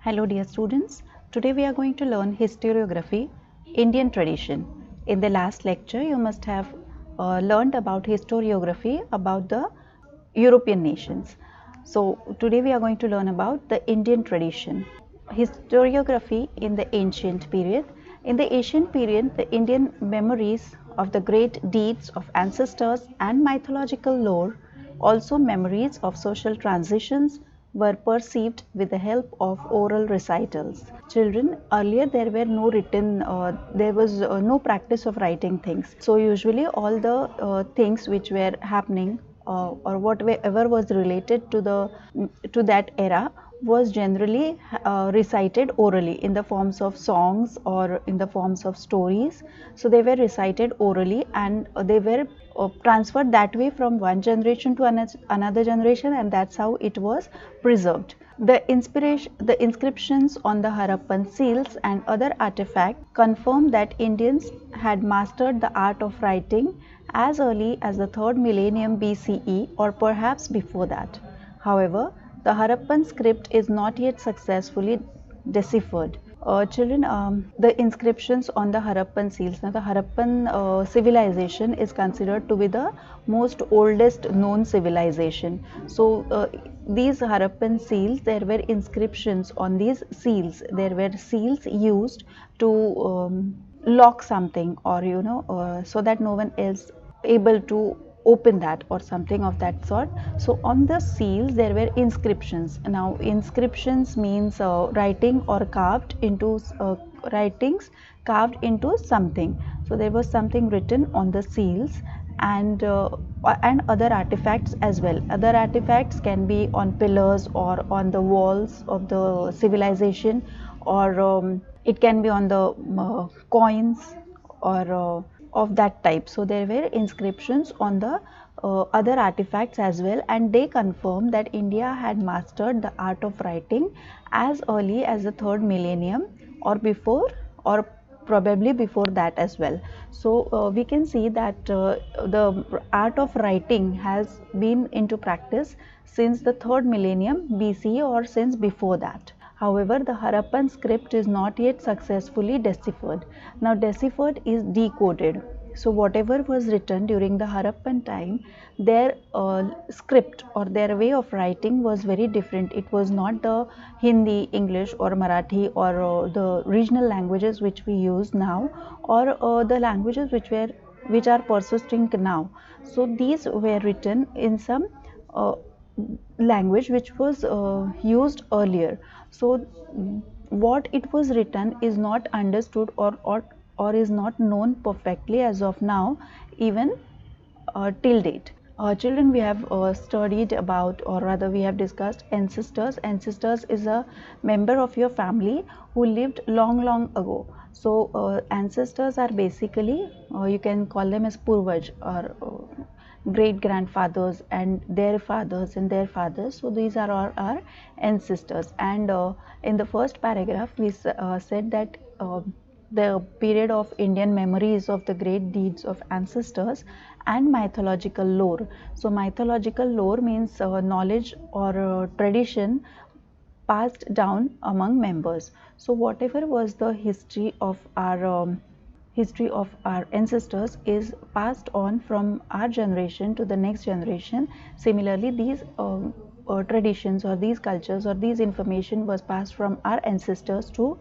Hello dear students, today we are going to learn historiography, Indian tradition. In the last lecture you must have learned about historiography about the European nations. So today we are going to learn about the Indian tradition. Historiography in the ancient period. In the ancient period, the Indian memories of the great deeds of ancestors and mythological lore, also memories of social transitions, were perceived with the help of oral recitals. Children, earlier there were no written, there was no practice of writing things. So usually all the things which were happening or whatever was related to that era was generally recited orally in the forms of songs or in the forms of stories. So they were recited orally and they were transferred that way from one generation to another generation, and that's how it was preserved. The inscriptions on the Harappan seals and other artifacts confirm that Indians had mastered the art of writing as early as the 3rd millennium BCE or perhaps before that. However, the Harappan script is not yet successfully deciphered. Children, the inscriptions on the Harappan seals. Now, the Harappan civilization is considered to be the most oldest known civilization. So, these Harappan seals, there were inscriptions on these seals. There were seals used to lock something, or so that no one else able to open that or something of that sort. So on the seals there were inscriptions. Now inscriptions means writing or carved into writings carved into something. So there was something written on the seals, and other artifacts as well. Other artifacts can be on pillars or on the walls of the civilization, or it can be on the coins or of that type. So there were inscriptions on the other artifacts as well, and they confirm that India had mastered the art of writing as early as the 3rd millennium or before, or probably before that as well. So we can see that the art of writing has been into practice since the 3rd millennium BCE or since before that. However, the Harappan script is not yet successfully deciphered. Now, deciphered is decoded. So, whatever was written during the Harappan time, their script or their way of writing was very different. It was not the Hindi, English, or Marathi, or the regional languages which we use now, or the languages which are persisting now. So, these were written in some language which was used earlier. So what it was written is not understood, or is not known perfectly as of now, even till date. Children, we have studied about, or rather we have discussed ancestors. Ancestors is a member of your family who lived long ago. So ancestors are basically, you can call them as purvaj, or great grandfathers and their fathers and their fathers. So these are our ancestors. And in the first paragraph we said that the period of Indian memories of the great deeds of ancestors and mythological lore. So mythological lore means knowledge or tradition passed down among members. So whatever was the history of our ancestors is passed on from our generation to the next generation. Similarly, these traditions or these cultures or these information was passed from our ancestors to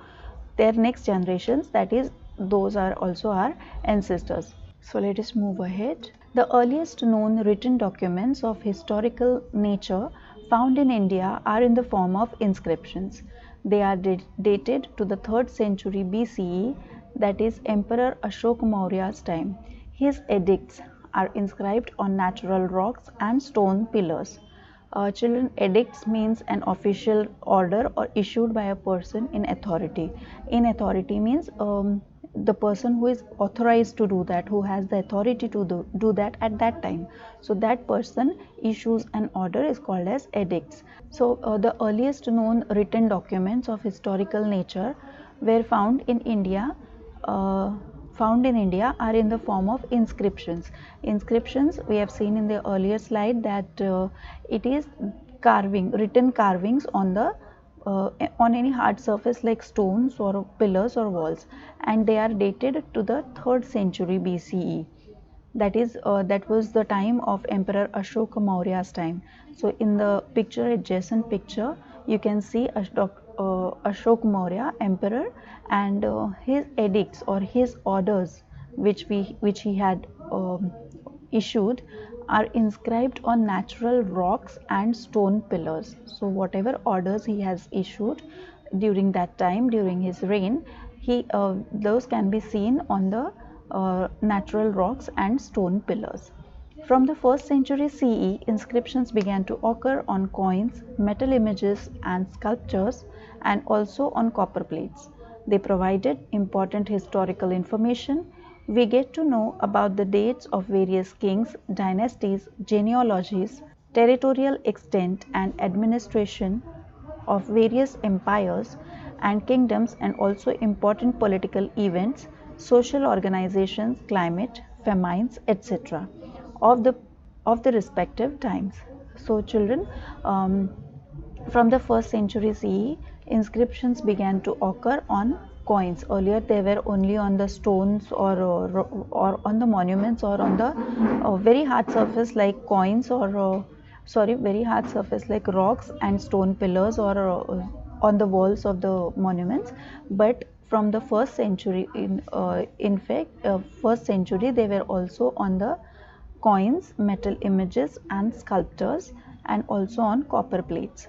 their next generations, that is, those are also our ancestors. So let us move ahead. The earliest known written documents of historical nature found in India are in the form of inscriptions. They are dated to the 3rd century BCE, that is Emperor Ashoka Maurya's time. His edicts are inscribed on natural rocks and stone pillars. Children, edicts means an official order or issued by a person in authority. In authority means the person who is authorized to do that, who has the authority to do that at that time. So that person issues an order is called as edicts. So the earliest known written documents of historical nature were found in India. Are in the form of inscriptions. Inscriptions, we have seen in the earlier slide that it is written carvings on the on any hard surface like stones or pillars or walls, and they are dated to the 3rd century BCE. That was the time of Emperor Ashoka Maurya's time. So in the picture, adjacent picture, you can see Ashok Maurya emperor, and his edicts or his orders which he had issued are inscribed on natural rocks and stone pillars. So whatever orders he has issued during that time, during his reign, those can be seen on the natural rocks and stone pillars. From the 1st century CE, inscriptions began to occur on coins, metal images, and sculptures, and also on copper plates. They provided important historical information. We get to know about the dates of various kings, dynasties, genealogies, territorial extent, and administration of various empires and kingdoms, and also important political events, social organizations, climate, famines, etc. of the respective times. So children, from the 1st century CE, inscriptions began to occur on coins. Earlier they were only on the stones or on the monuments or on the very hard surface like coins or very hard surface like rocks and stone pillars or on the walls of the monuments. But from the 1st century, in fact, 1st century, they were also on the coins, metal images, and sculptures, and also on copper plates.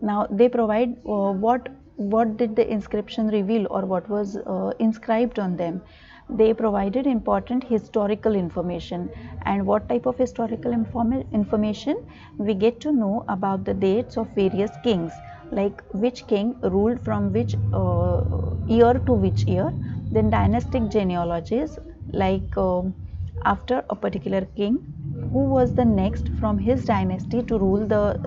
Now they provide what did the inscription reveal, or what was inscribed on them. They provided important historical information. And what type of historical information? We get to know about the dates of various kings, like which king ruled from which year to which year. Then dynastic genealogies, like after a particular king, who was the next from his dynasty to rule that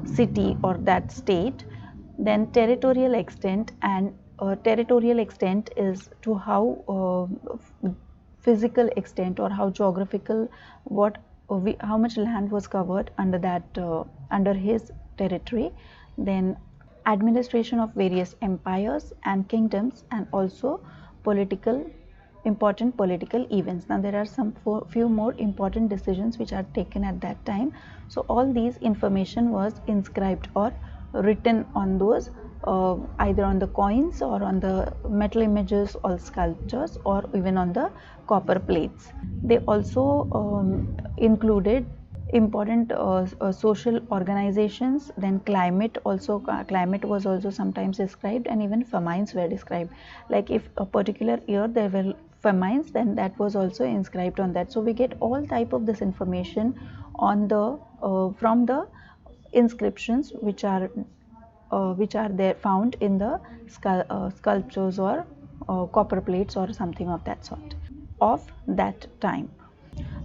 city or that state. Then territorial extent, and territorial extent is to how physical extent or how geographical, how much land was covered under his territory. Then administration of various empires and kingdoms, and also important political events. Now there are few more important decisions which are taken at that time. So all these information was inscribed or written on those, either on the coins or on the metal images or sculptures, or even on the copper plates. They also included important social organizations. Then climate was also sometimes described, and even famines were described. Like if a particular year there were famines, then that was also inscribed on that. So we get all type of this information on the from the inscriptions which are there found in the sculptures or copper plates or something of that sort of that time.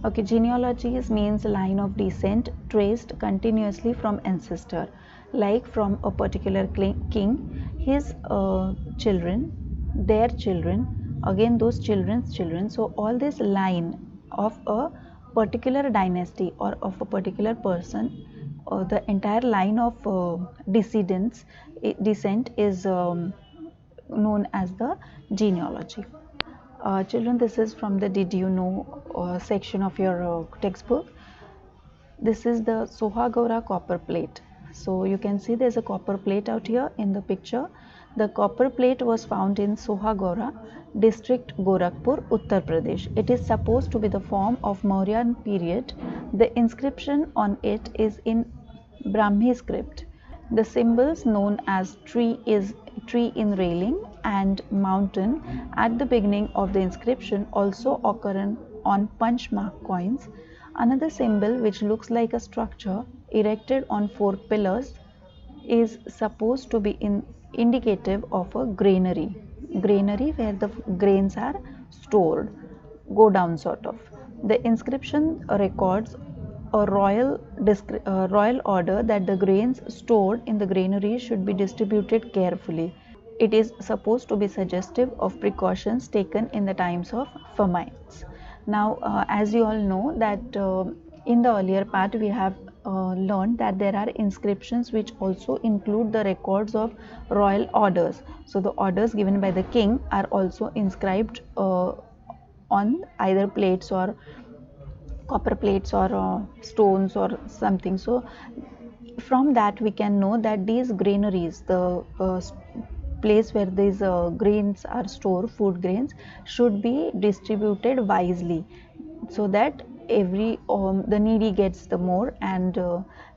Okay, genealogies means line of descent traced continuously from ancestor, like from a particular king, his children, their children, again those children's children. So all this line of a particular dynasty or of a particular person, the entire line of descent is known as the genealogy. Children, this is from the Did You Know section of your textbook. This is the Sohagora copper plate. So you can see there's a copper plate out here in the picture. The copper plate was found in Sohagora district, Gorakhpur, Uttar Pradesh. It is supposed to be the form of Mauryan period. The inscription on it is in Brahmi script. The symbols known as tree in railing and mountain at the beginning of the inscription also occur on punch mark coins. Another symbol, which looks like a structure erected on 4 pillars, is supposed to be indicative of a granary where the grains are stored, go down sort of. The inscription records a royal order that the grains stored in the granary should be distributed carefully. It is supposed to be suggestive of precautions taken in the times of famines. Now, as you all know that in the earlier part we have learned that there are inscriptions which also include the records of royal orders. So the orders given by the king are also inscribed on either plates or copper plates or stones or something. So from that we can know that these granaries, the place where these grains are stored, food grains, should be distributed wisely, so that every the needy gets the more, and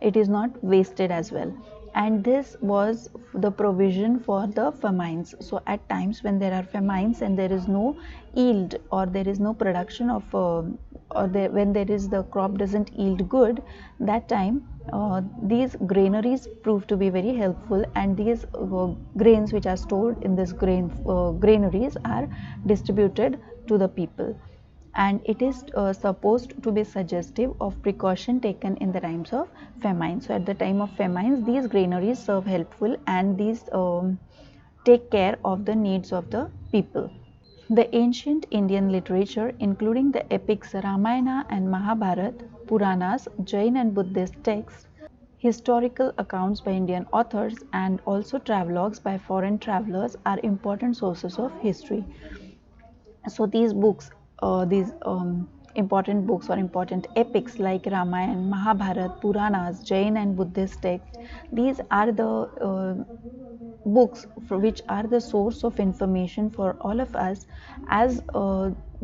it is not wasted as well. And this was the provision for the famines. So at times when there are famines and there is no yield, or there is no production of when there is the crop doesn't yield good, that time these granaries prove to be very helpful, and these grains which are stored in this granaries are distributed to the people. And it is supposed to be suggestive of precaution taken in the times of famine. So at the time of famines, these granaries serve helpful, and these take care of the needs of the people. The ancient Indian literature, including the epics Ramayana and Mahabharata, Puranas, Jain and Buddhist texts, historical accounts by Indian authors, and also travelogues by foreign travelers, are important sources of history. So these books, these important books or important epics like Ramayana, Mahabharata, Puranas, Jain and Buddhist texts, these are the books for which are the source of information for all of us, as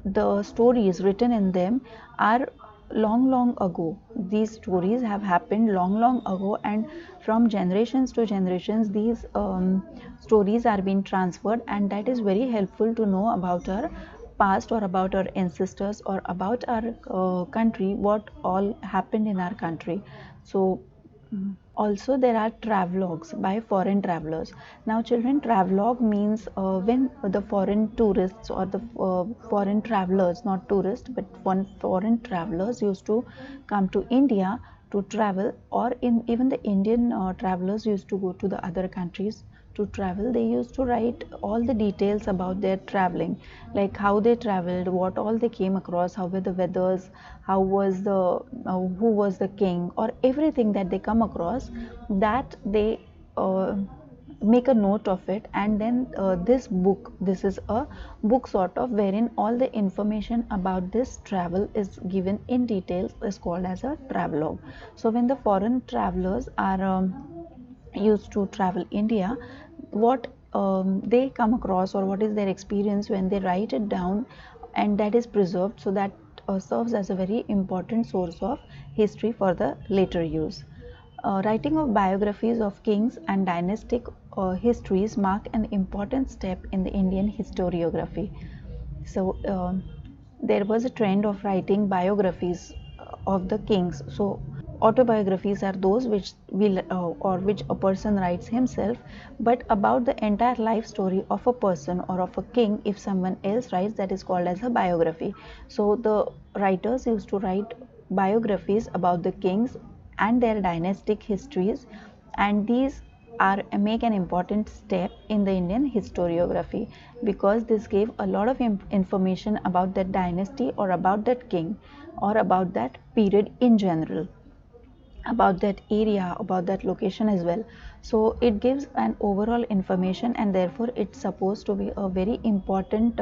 the stories written in them are long ago. These stories have happened long ago, and from generations to generations these stories are being transferred, and that is very helpful to know about our past, or about our ancestors, or about our country, what all happened in our country. So also there are travelogues by foreign travelers. Now children, travelogue means when the foreign tourists, or the foreign travelers, not tourists but foreign travelers, used to come to India to travel, or in even the Indian travelers used to go to the other countries to travel. They used to write all the details about their traveling, like how they traveled, what all they came across, how were the weathers, how was the who was the king, or everything that they come across, that they make a note of it. And then this is a book sort of, wherein all the information about this travel is given in details, is called as a travelogue. So when the foreign travelers are used to travel India, what they come across, or what is their experience, when they write it down, and that is preserved, so that serves as a very important source of history for the later use. Writing of biographies of kings and dynastic histories mark an important step in the Indian historiography. So there was a trend of writing biographies of the kings. So autobiographies are those which will or which a person writes himself, but about the entire life story of a person or of a king, if someone else writes, that is called as a biography. So the writers used to write biographies about the kings and their dynastic histories, and these are make an important step in the Indian historiography, because this gave a lot of information about that dynasty, or about that king, or about that period in general, about that area, about that location as well. So it gives an overall information, and therefore it's supposed to be a very important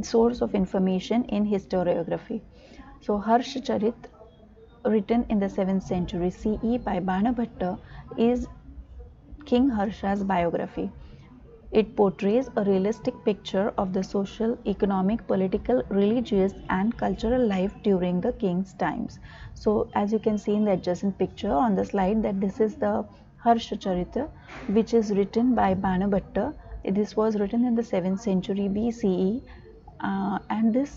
source of information in historiography. So Harshcharit, written in the 7th century CE by Banabhatta, is King Harsha's biography. It portrays a realistic picture of the social, economic, political, religious, and cultural life during the king's times. So, as you can see in the adjacent picture on the slide, that this is the Harshacharita, which is written by Banabhatta. This was written in the 7th century BCE, and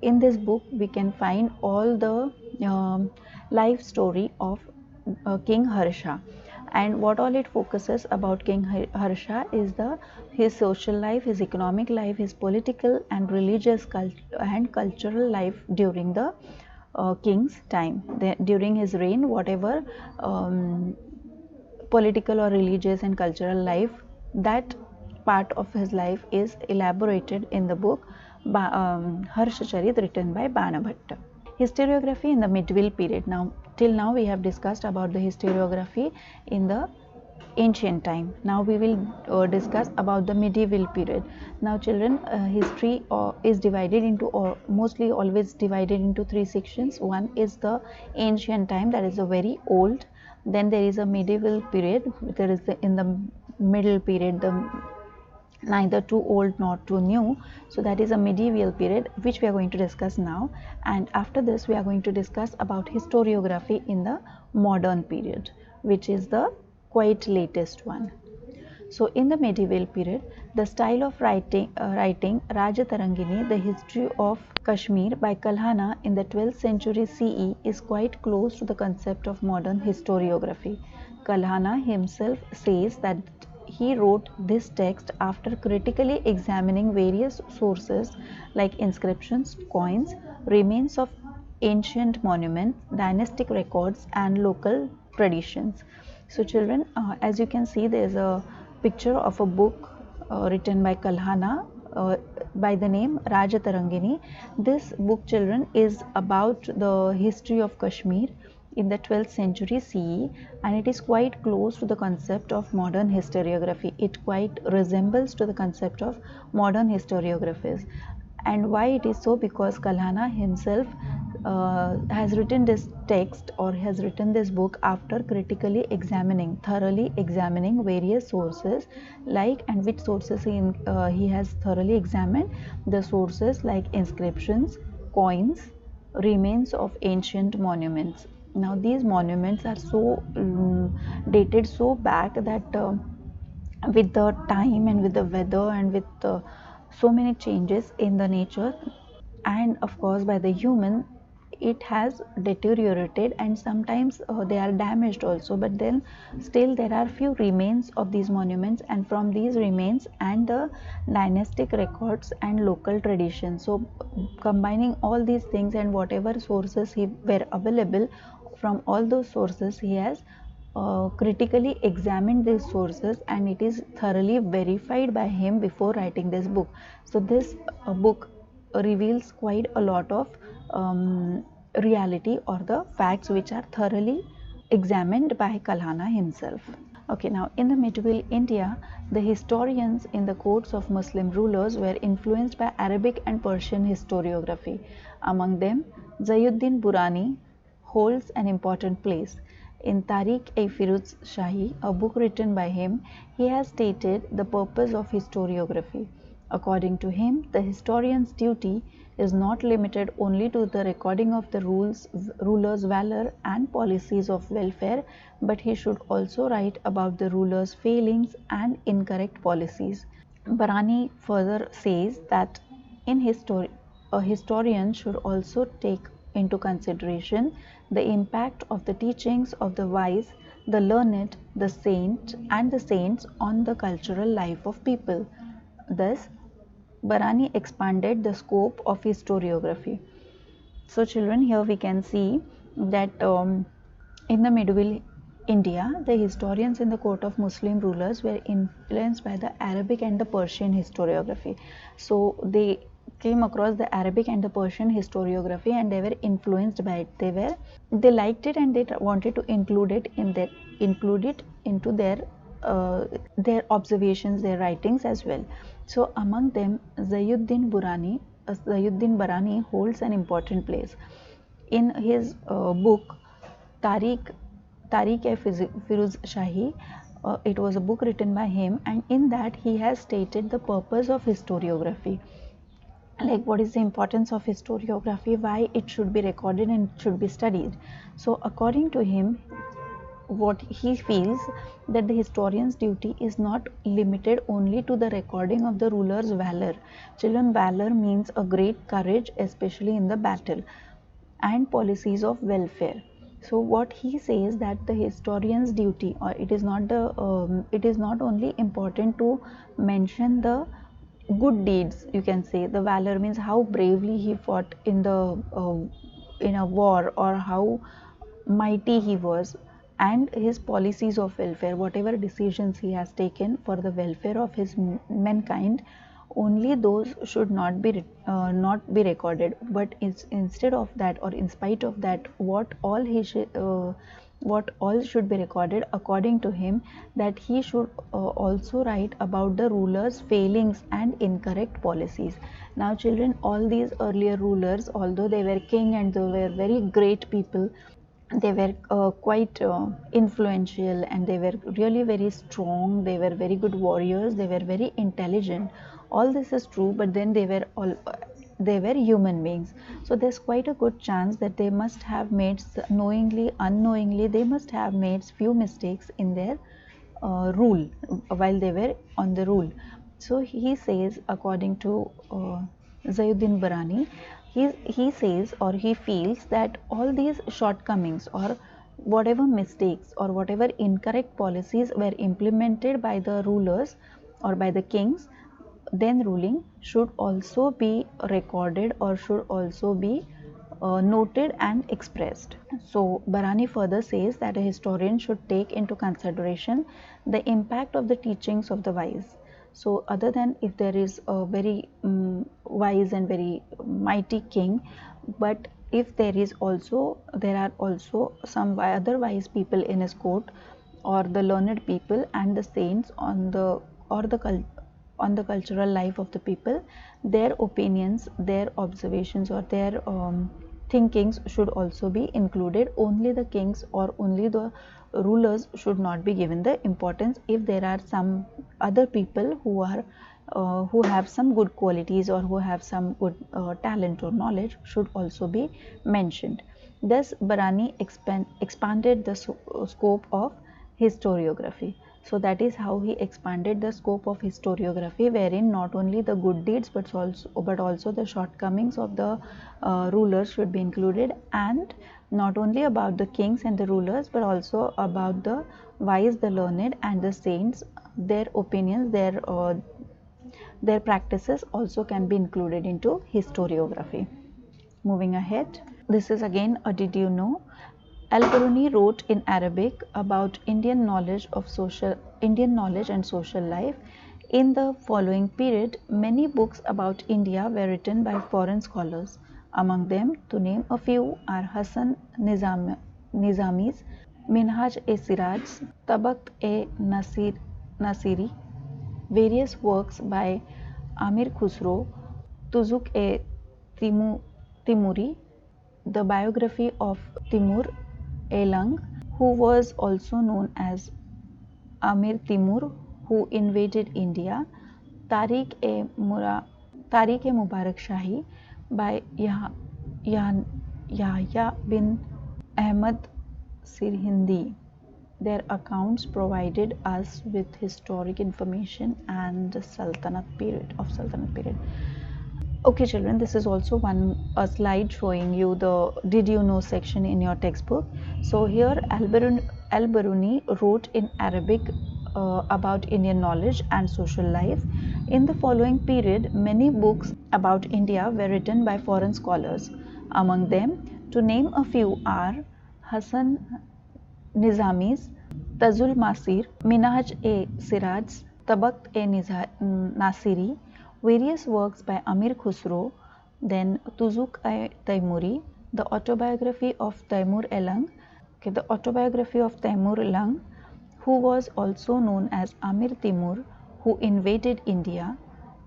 in this book we can find all the life story of King Harsha. And what all it focuses about King Harsha is his social life, his economic life, his political and religious and cultural life during the king's time. During his reign, whatever political or religious and cultural life, that part of his life is elaborated in the book Harshacharit, written by Banabhatta. Historiography in the medieval period. Now, till now we have discussed about the historiography in the ancient time. Now we will discuss about the medieval period. Now children, history is divided into, or mostly always divided into, three sections. One is the ancient time, that is a very old. Then there is a medieval period. There is in the middle period, the neither too old nor too new, so that is a medieval period, which we are going to discuss now. And after this we are going to discuss about historiography in the modern period, which is the quite latest one. So in the medieval period, the style of writing Rajatarangini, the history of Kashmir by Kalhana in the 12th century CE, is quite close to the concept of modern historiography. Kalhana himself says that he wrote this text after critically examining various sources like inscriptions, coins, remains of ancient monuments, dynastic records, and local traditions. So, children, as you can see, there is a picture of a book written by Kalhana by the name Rajatarangini. This book, children, is about the history of Kashmir in the 12th century CE, and it is quite close to the concept of modern historiography. It quite resembles to the concept of modern historiographies. And why it is so? Because Kalhana himself has written this text, or has written this book after critically examining, thoroughly examining various sources, like, and which sources he has thoroughly examined? The sources like inscriptions, coins, remains of ancient monuments. Now these monuments are so dated so back that with the time and with the weather and with so many changes in the nature, and of course by the human, it has deteriorated, and sometimes they are damaged also, but then still there are few remains of these monuments, and from these remains and the dynastic records and local traditions, so combining all these things and whatever sources he were available, from all those sources he has critically examined these sources, and it is thoroughly verified by him before writing this book. So this book reveals quite a lot of reality, or the facts which are thoroughly examined by Kalhana himself. Okay, now in the medieval India, the historians in the courts of Muslim rulers were influenced by Arabic and Persian historiography. Among them, Zayuddin Burani holds an important place. In Tariq-e-Firuz Shahi, a book written by him, he has stated the purpose of historiography. According to him, the historian's duty is not limited only to the recording of the ruler's valor and policies of welfare, but he should also write about the ruler's failings and incorrect policies. Barani further says that in history, a historian should also take into consideration the impact of the teachings of the wise, the learned, the saint, and the saints on the cultural life of people. Thus, Barani expanded the scope of historiography. So, children, here we can see that in the medieval India, the historians in the court of Muslim rulers were influenced by the Arabic and the Persian historiography. So, they came across the Arabic and the Persian historiography, and they were influenced by it. They liked it, and they wanted to include it into their observations, their writings as well. So among them, Zayuddin Barani holds an important place. In his book Tariq-e-Firuz Shahi, it was a book written by him, and in that he has stated the purpose of historiography, like what is the importance of historiography, why it should be recorded and should be studied. So according to him, what he feels, that the historian's duty is not limited only to the recording of the ruler's valor. Children, valor means a great courage, especially in the battle, and policies of welfare. So what he says, that the historian's duty, or it is not only important to mention the good deeds, you can say. The valor means how bravely he fought in a war, or how mighty he was, and his policies of welfare, whatever decisions he has taken for the welfare of his mankind, only those should not be recorded. But instead of that, or in spite of that, what all should be recorded according to him, that he should also write about the rulers' failings and incorrect policies. Now children, all these earlier rulers, although they were king and they were very great people, they were quite influential, and they were really very strong, they were very good warriors, they were very intelligent. All this is true, but then they were human beings. So there's quite a good chance that they must have made, knowingly unknowingly, they must have made few mistakes in their rule, while they were on the rule. So he says, according to Zayuddin Barani, he says, or he feels, that all these shortcomings, or whatever mistakes or whatever incorrect policies were implemented by the rulers or by the kings then ruling, should also be recorded, or should also be noted and expressed. So Barani further says that a historian should take into consideration the impact of the teachings of the wise. So other than if there is a very wise and very mighty king, but if there are also some other wise people in his court, or the learned people and the saints on the cultural life of the people, their opinions, their observations, or their thinkings should also be included. Only the kings or only the rulers should not be given the importance. If there are some other people who have some good qualities, or who have some good talent or knowledge, should also be mentioned. Thus Barani expanded the scope of historiography. So that is how he expanded the scope of historiography, wherein not only the good deeds but also the shortcomings of the rulers should be included, and not only about the kings and the rulers, but also about the wise, the learned, and the saints. Their opinions, their practices also can be included into historiography. Moving ahead, this is again a did you know. Al-Biruni wrote in Arabic about Indian knowledge and social life. In the following period, many books about India were written by foreign scholars. Among them, to name a few, are Hasan Nizami's Minhaj-e-Siraj, Tabaqat-e-Nasiri, various works by Amir Khusro, Tuzuk-e-Timuri, the biography of Timur Elang, who was also known as Amir Timur, who invaded India, Tariq-e Mubarak by Yahya bin Ahmad Sirhindi. Their accounts provided us with historic information and the Sultanate period. Okay children, this is also a slide showing you the did you know section in your textbook. So here Al-Biruni wrote in Arabic about Indian knowledge and social life. In the following period, many books about India were written by foreign scholars. Among them, to name a few, are Hasan Nizami's Tazul Masir, Minhaj-e-Siraj, Tabaqat-e-Nasiri, various works by Amir Khusro, then Tuzuk-e-Taimuri, the autobiography of Taimur Elang, who was also known as Amir Timur, who invaded India,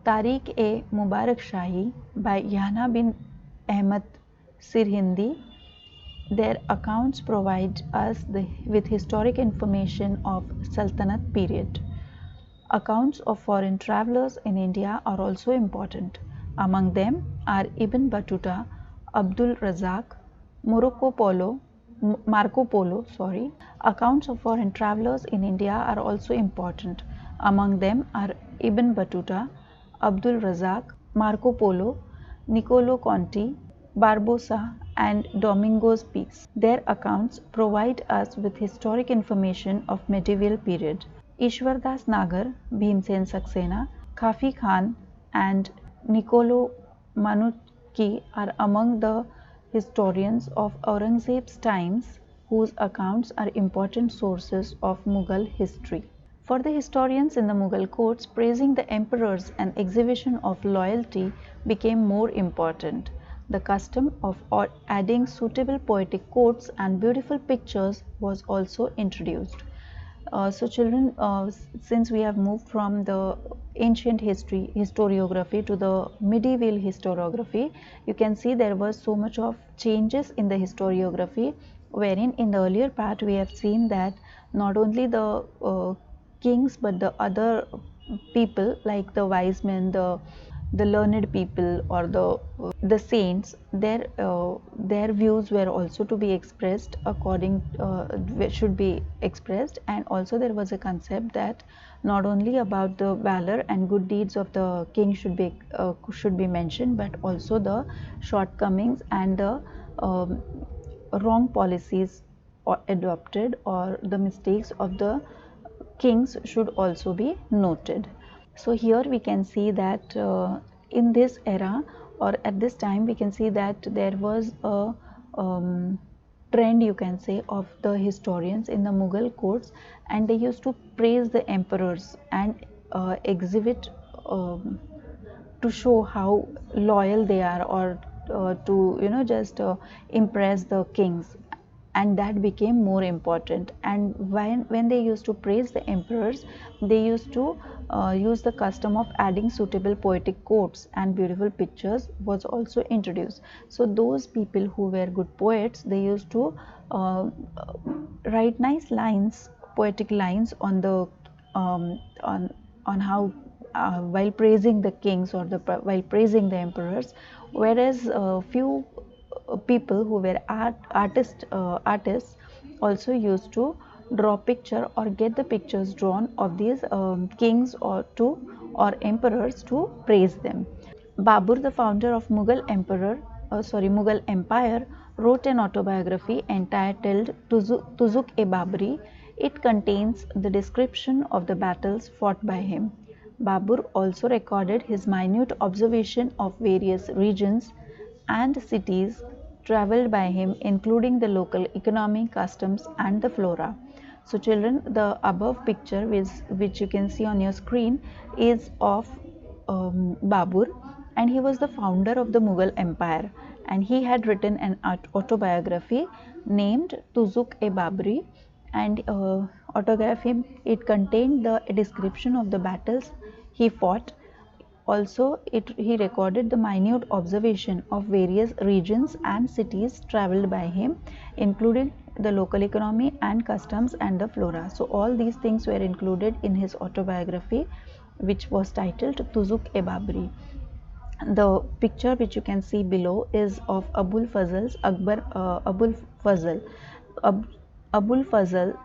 Tariq-e-Mubarak by Yahya bin Ahmad Sirhindi. Their accounts provide us with historic information of Sultanate period. Accounts of foreign travelers in India are also important. Among them are Ibn Battuta, Abdul Razak, Marco Polo. Accounts of foreign travelers in India are also important. Among them are Ibn Battuta, Abdul Razak, Marco Polo, Niccolo Conti, Barbosa, and Domingos Peace. Their accounts provide us with historic information of medieval period. Ishwardas Nagar, Bhimsen Saxena, Kafi Khan, and Niccolo Manutki are among the historians of Aurangzeb's times, whose accounts are important sources of Mughal history. For the historians in the Mughal courts, praising the emperors and exhibition of loyalty became more important. The custom of adding suitable poetic quotes and beautiful pictures was also introduced. So children, since we have moved from the ancient historiography to the medieval historiography, you can see there was so much of changes in the historiography, wherein in the earlier part we have seen that not only the kings but the other people like the wise men, the learned people, or the saints, their views were also to be expressed according should be expressed. And also there was a concept that not only about the valor and good deeds of the king should be mentioned, but also the shortcomings and the wrong policies or adopted, or the mistakes of the kings should also be noted. So here we can see that in this era, or at this time, we can see that there was a trend, you can say, of the historians in the Mughal courts, and they used to praise the emperors and exhibit to show how loyal they are, or to just impress the kings, and that became more important. And when they used to praise the emperors, they used to use the custom of adding suitable poetic quotes and beautiful pictures was also introduced. So those people who were good poets, they used to write nice lines, poetic lines on the on how while praising the kings, or while praising the emperors, whereas few people who were artists also used to draw picture or get the pictures drawn of these kings or emperors to praise them. Babur, the founder of Mughal Empire, wrote an autobiography entitled Tuzuk-e-Babri. It contains the description of the battles fought by him. Babur also recorded his minute observation of various regions and cities traveled by him, including the local economy, customs, and the flora. So, children, the above picture, which you can see on your screen, is of Babur, and he was the founder of the Mughal Empire, and he had written an autobiography named Tuzuk-e-Babri, and autobiography, it contained the description of the battles he fought. Also, he recorded the minute observation of various regions and cities traveled by him, including the local economy and customs and the flora. So, all these things were included in his autobiography, which was titled Tuzuk-e-Babri. The picture which you can see below is of Abul Fazl. Abul Fazl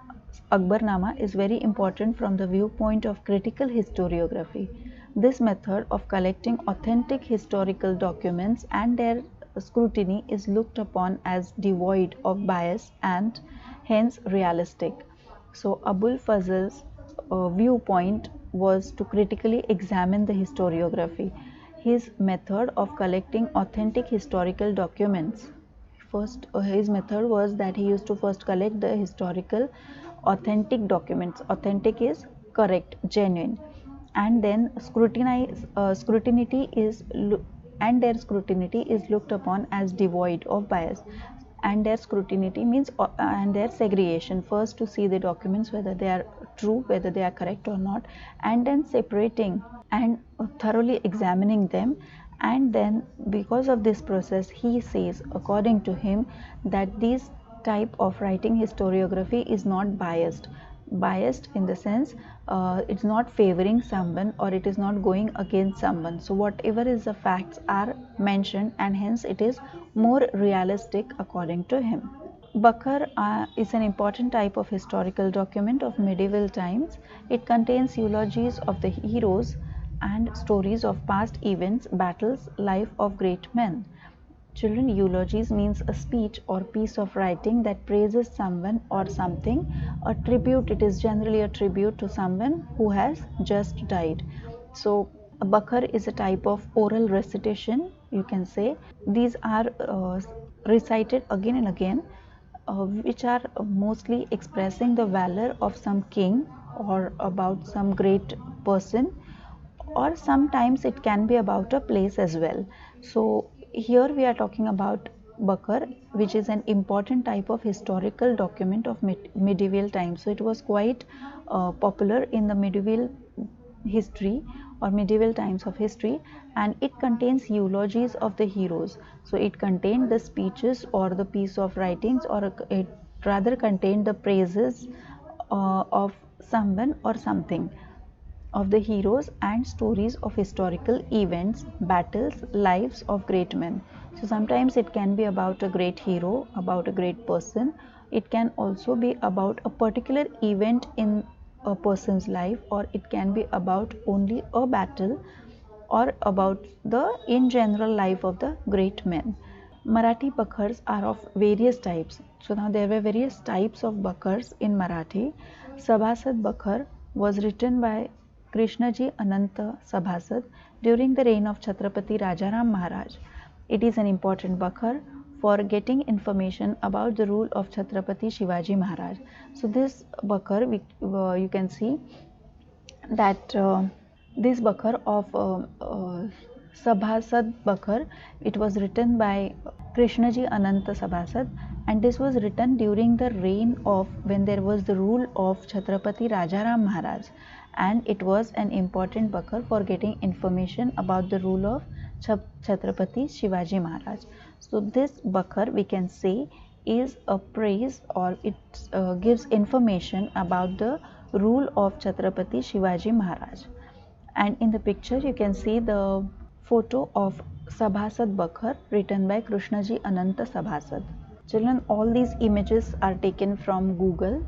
Akbarnama is very important from the viewpoint of critical historiography. This method of collecting authentic historical documents and their scrutiny is looked upon as devoid of bias and hence realistic. So, Abul Fazl's viewpoint was to critically examine the historiography. His method of collecting authentic historical documents, his method was that he used to first collect the historical authentic documents. Authentic is correct, genuine, and then their scrutiny is looked upon as devoid of bias. And their scrutiny means and their segregation, first to see the documents whether they are true, whether they are correct or not, and then separating and thoroughly examining them. And then because of this process, he says, according to him, that this type of writing historiography is not biased in the sense it's not favoring someone, or it is not going against someone. So whatever is the facts are mentioned, and hence it is more realistic according to him. Bakar is an important type of historical document of medieval times. It contains eulogies of the heroes and stories of past events, battles, life of great men. Children, eulogies means a speech or piece of writing that praises someone or something. A tribute, it is generally a tribute to someone who has just died. So, a bakar is a type of oral recitation, you can say. These are recited again and again, which are mostly expressing the valor of some king or about some great person, or sometimes it can be about a place as well. So here we are talking about Bakar, which is an important type of historical document of medieval times. So it was quite popular in the medieval history or medieval times of history, and it contains eulogies of the heroes. So it contained the speeches or the piece of writings, or it rather contained the praises of someone or something, of the heroes and stories of historical events, battles, lives of great men. So sometimes it can be about a great hero, about a great person. It can also be about a particular event in a person's life, or it can be about only a battle, or about the in general life of the great men. Marathi Bakhars are of various types. So now there were various types of Bakhars in Marathi. Sabhasad Bakhar was written by Krishnaji Ananta Sabhasad during the reign of Chhatrapati Rajaram Maharaj. It is an important Bakhar for getting information about the rule of Chhatrapati Shivaji Maharaj. So this Bakhar, you can see that this Bakhar of Sabhasad Bakhar, it was written by Krishnaji Ananta Sabhasad, and this was written during the reign of, when there was the rule of Chhatrapati Rajaram Maharaj, and it was an important Bakhar for getting information about the rule of Chhatrapati Shivaji Maharaj. So this Bakhar, we can say, is a praise, or it gives information about the rule of Chhatrapati Shivaji Maharaj. And in the picture you can see the photo of Sabhasad Bakhar written by Krishnaji Ananta Sabhasad. Children, all these images are taken from Google.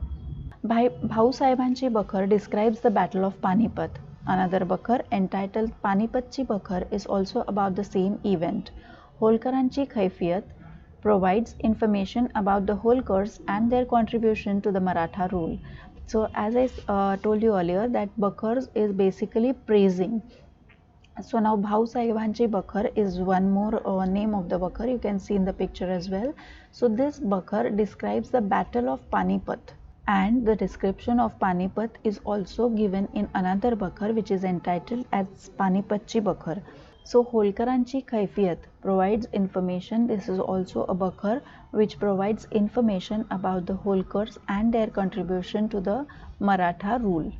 भाऊसाहेबांची Bakhar describes the Battle of Panipat. Another Bakhar entitled Panipatची Bakhar is also about the same event. होलकरांची Kaifiyat provides information about the Holkars and their contribution to the Maratha rule. So as I told you earlier, that Bakhars is basically praising. So now भाऊसाहेबांची Bakhar is one more name of the Bakhar, you can see in the picture as well. So this Bakhar describes the Battle of Panipat, and the description of Panipat is also given in another Bakhar, which is entitled as Panipatchi Bakhar. So Holkaranchi Kaifiyat provides information. This is also a Bakhar which provides information about the Holkars and their contribution to the Maratha rule.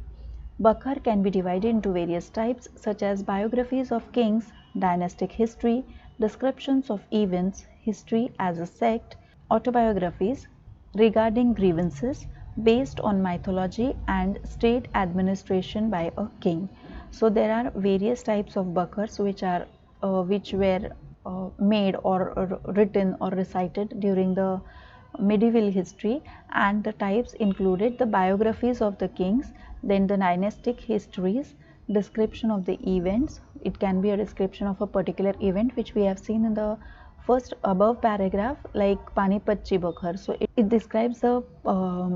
Bakhar can be divided into various types such as biographies of kings, dynastic history, descriptions of events, history as a sect, autobiographies regarding grievances based on mythology, and state administration by a king. So there are various types of Bakhars which were made or written or recited during the medieval history, and the types included the biographies of the kings, then the dynastic histories, description of the events. It can be a description of a particular event which we have seen in the first above paragraph, like Panipatchi Bakhar. So it describes the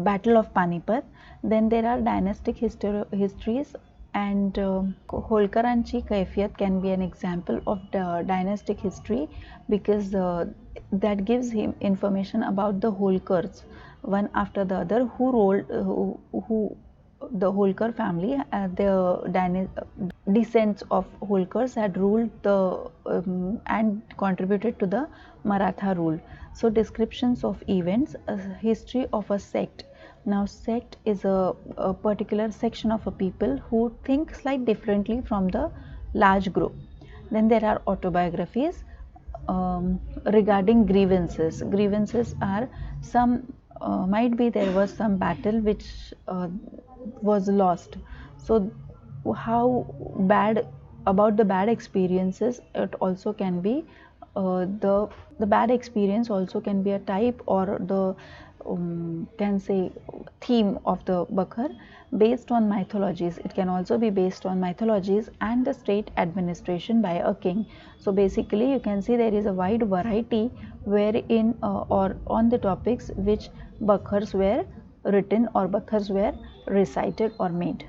battle of Panipat. Then there are dynastic histories, and Holkaranchi Kaifiyat can be an example of the dynastic history, because that gives him information about the Holkars, one after the other, who ruled, who the Holkar family, the descents of Holkars had ruled and contributed to the Maratha rule. So descriptions of events, history of a sect. Now sect is a particular section of a people who think slightly differently from the large group. Then there are autobiographies regarding grievances. Grievances are some, might be there was some battle which was lost. So how bad, about the bad experiences, it also can be the bad experience also can be a type, or the can say theme of the Bakhar based on mythologies. It can also be based on mythologies and the state administration by a king. So basically you can see there is a wide variety wherein or on the topics which Bakhars were written or Bakhars were recited or made.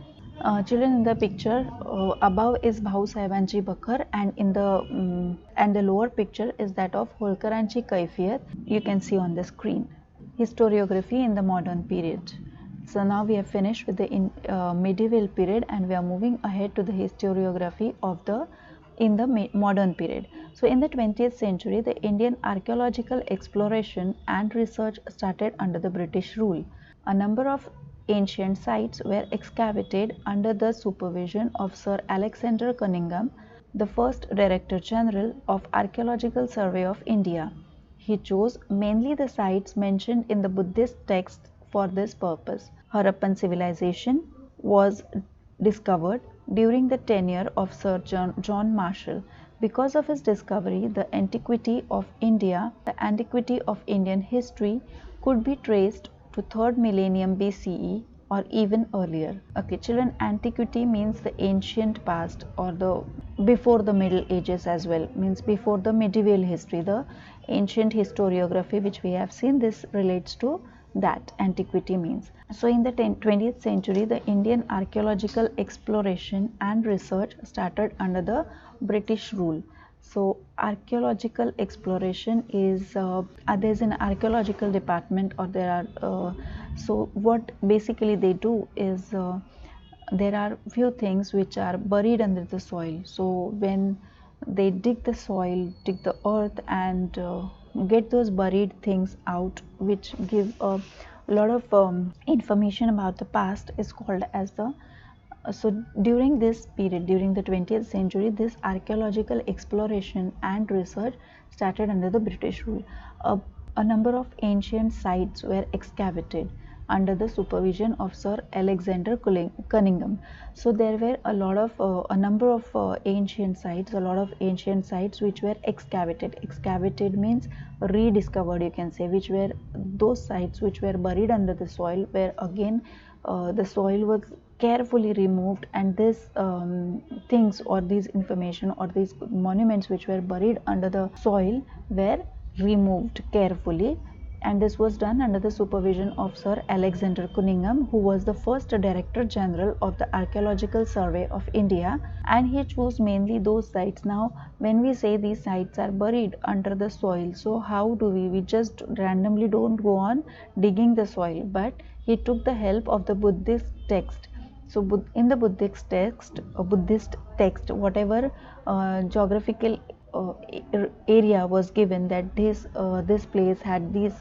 Children, in the picture above is भाऊसाहेबांची Bakhar, and in the and the lower picture is that of Holkaranchi Kaifiyat. You can see on the screen. Historiography in the modern period. So now we have finished with the medieval period, and we are moving ahead to the historiography of the in the modern period. So in the 20th century, the Indian archaeological exploration and research started under the British rule. A number of ancient sites were excavated under the supervision of Sir Alexander Cunningham, the first Director General of Archaeological Survey of India. He chose mainly the sites mentioned in the Buddhist texts for this purpose. Harappan civilization was discovered during the tenure of Sir John Marshall. Because of his discovery, the antiquity of India, the antiquity of Indian history could be traced to 3rd millennium BCE or even earlier. Okay, children, antiquity means the ancient past or the before the Middle Ages as well, means before the medieval history, the ancient historiography which we have seen, this relates to that antiquity means. So in the 20th century, the Indian archaeological exploration and research started under the British rule. So archaeological exploration is there's an archaeological department, or there are so what basically they do is there are few things which are buried under the soil. So when they dig the soil, dig the earth, and get those buried things out, which give a lot of information about the past, is called as the so during this period, during the 20th century, this archaeological exploration and research started under the British rule. A number of ancient sites were excavated under the supervision of Sir Alexander Cunningham. So there were a number of ancient sites, which were excavated. Excavated means rediscovered, you can say, which were those sites which were buried under the soil, where again the soil was carefully removed, and these things or these information or these monuments which were buried under the soil were removed carefully, and this was done under the supervision of Sir Alexander Cunningham, who was the first Director General of the Archaeological Survey of India, and he chose mainly those sites. Now when we say these sites are buried under the soil, so how do we just randomly don't go on digging the soil, but he took the help of the Buddhist text. So in the Buddhist text, whatever geographical area was given, that this place had this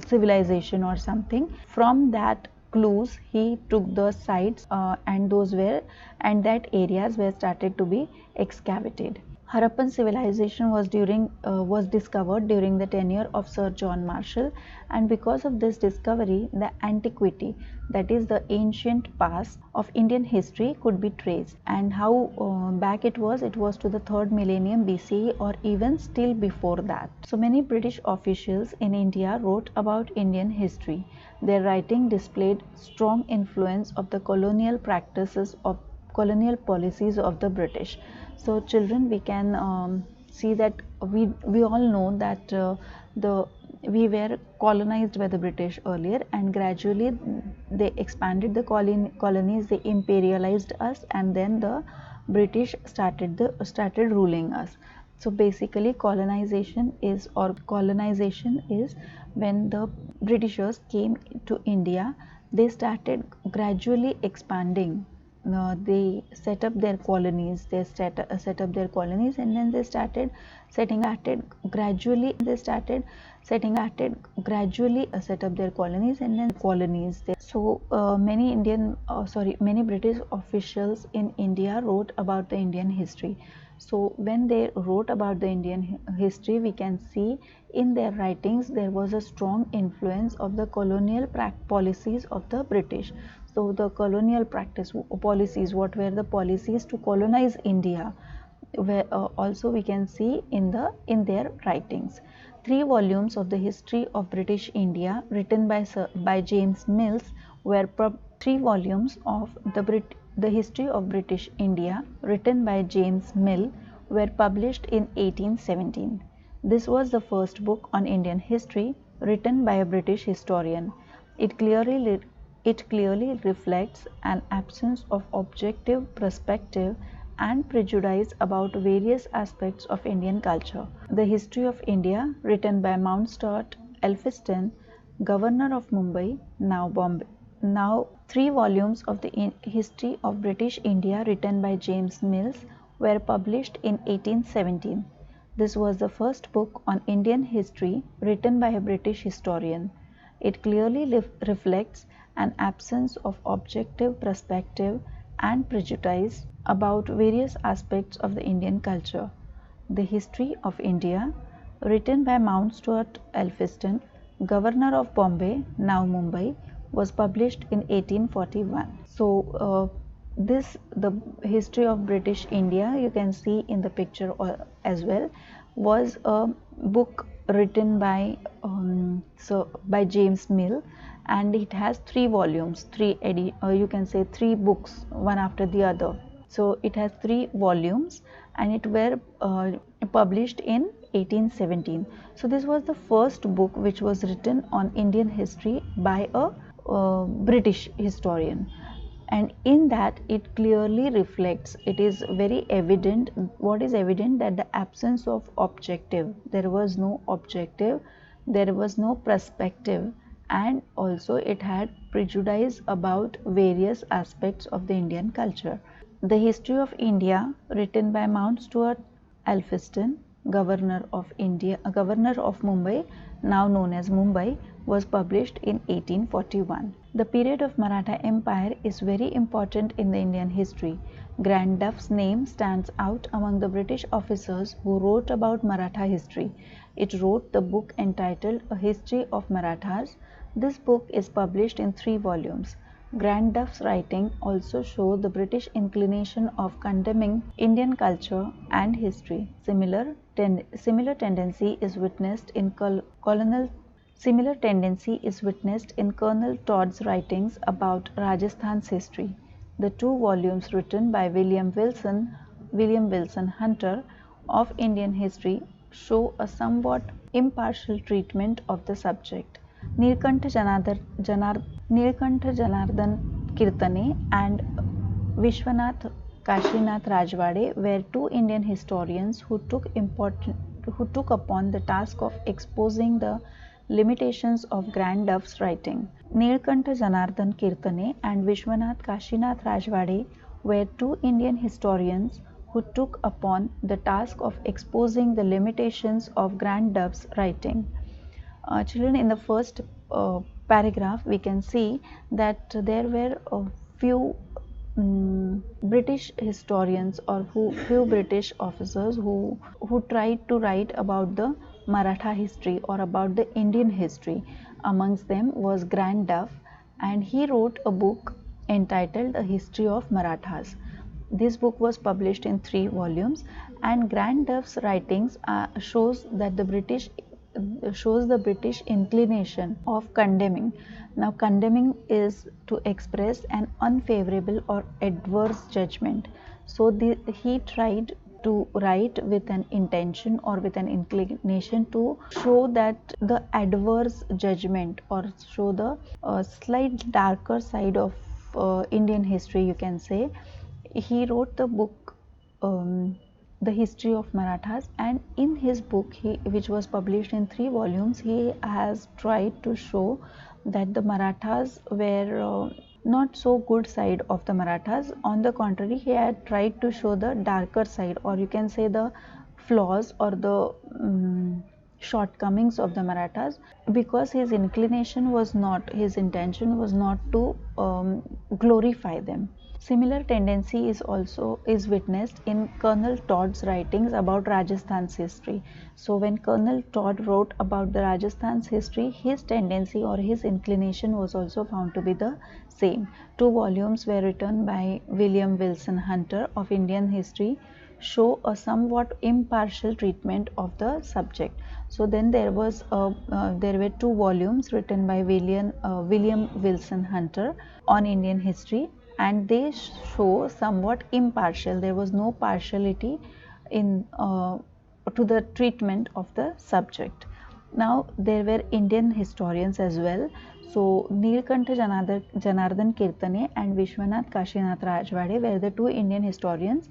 civilization or something, from that clues he took the sites, and that areas were started to be excavated. Harappan civilization was discovered during the tenure of Sir John Marshall, and because of this discovery, the antiquity, that is the ancient past of Indian history, could be traced. And how back it was to the 3rd millennium BCE or even still before that. So many British officials in India wrote about Indian history. Their writing displayed strong influence of the colonial policies of the British. So children, we can see that we all know that we were colonized by the British earlier, and gradually they expanded the colonies, they imperialized us, and then the British started ruling us. So basically colonization is when the Britishers came to India, they started gradually expanding. They set up their colonies, and then they started gradually set up their colonies, and then colonies. So many British officials in India wrote about the Indian history. So when they wrote about the Indian history, we can see in their writings there was a strong influence of the colonial policies of the British. So the colonial policies, what were the policies to colonize India, where also we can see in their writings. 3 volumes of the history of British India, written by James Mills, were 3 volumes of the history of British India, written by James Mill, were published in 1817. This was the first book on Indian history written by a British historian. It clearly reflects an absence of objective perspective and prejudice about various aspects of Indian culture. The History of India, written by Mountstuart Elphiston, Governor of Mumbai, now Bombay, Now, 3 volumes of the history of British India written by James Mills were published in 1817. This was the first book on Indian history written by a British historian. It clearly reflects an absence of objective perspective and prejudice about various aspects of the Indian culture. The History of India, written by Mount Stuart Elphiston, Governor of Bombay, now Mumbai, was published in 1841. So, the history of British India, you can see in the picture as well, was a book written by James Mill, and it has 3 volumes, you can say 3 books, one after the other. So it has 3 volumes, and it were published in 1817. So this was the first book which was written on Indian history by a British historian, and in that it clearly reflects, it is very evident, what is evident, that the absence of objective, there was no objective, there was no perspective, and also it had prejudice about various aspects of the Indian culture. The History of India, written by Mount Stuart Elphiston, Governor of Mumbai, now known as Mumbai, was published in 1841. The period of Maratha Empire is very important in the Indian history. Grand Duff's name stands out among the British officers who wrote about Maratha history. It wrote the book entitled A History of Marathas. This book is published in 3 volumes. Grand Duff's writing also show the British inclination of condemning Indian culture and history. Similar tendency is witnessed in Colonel Todd's writings about Rajasthan's history. The 2 volumes written by William Wilson Hunter of Indian history show a somewhat impartial treatment of the subject. Nilkantha Janardhan Kirtane and Vishwanath Kashinath Rajwade were 2 Indian historians who took upon the task of exposing the limitations of Grand Duff's writing. Nilkantha Janardhan Kirtane and Vishwanath Kashinath Rajwade were 2 Indian historians who took upon the task of exposing the limitations of Grand Duff's writing. Children, in the first paragraph, we can see that there were a few British historians or few British officers who tried to write about the Maratha history or about the Indian history. Amongst them was Grand Duff, and he wrote a book entitled A History of Marathas. This book was published in 3 volumes, and Grand Duff's writings shows the British inclination of condemning. Now, condemning is to express an unfavorable or adverse judgment. So, he tried to write with an intention or with an inclination to show that the adverse judgment, or show the slight darker side of Indian history, you can say. He wrote the book The History of Marathas, and in his book, which was published in 3 volumes, he has tried to show that the Marathas were not so good side of the Marathas. On the contrary, he had tried to show the darker side, or you can say the flaws or the shortcomings of the Marathas, because his intention was not to glorify them. Similar tendency is witnessed in Colonel Todd's writings about Rajasthan's history. So when Colonel Todd wrote about the Rajasthan's history, his tendency or his inclination was also found to be the same. 2 volumes were written by William Wilson Hunter of Indian history, show a somewhat impartial treatment of the subject. So then there were 2 volumes written by William Wilson Hunter on Indian history, and they show somewhat impartial. There was no partiality in to the treatment of the subject. Now there were Indian historians as well. So Nilkantha Janardhan Kirtane and Vishwanath Kashinath Rajwade were the 2 Indian historians,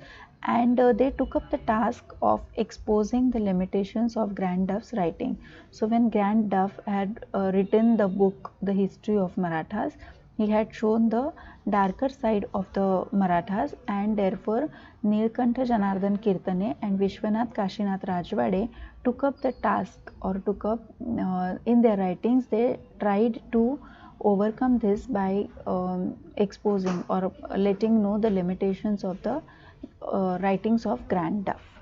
and they took up the task of exposing the limitations of Grand Duff's writing. So when Grand Duff had written the book The History of Marathas, He had shown the darker side of the Marathas, and therefore Nilkantha Janardhan Kirtane and Vishwanath Kashinath Rajwade took up the task, or took up in their writings, they tried to overcome this by exposing or letting know the limitations of the writings of Grand Duff.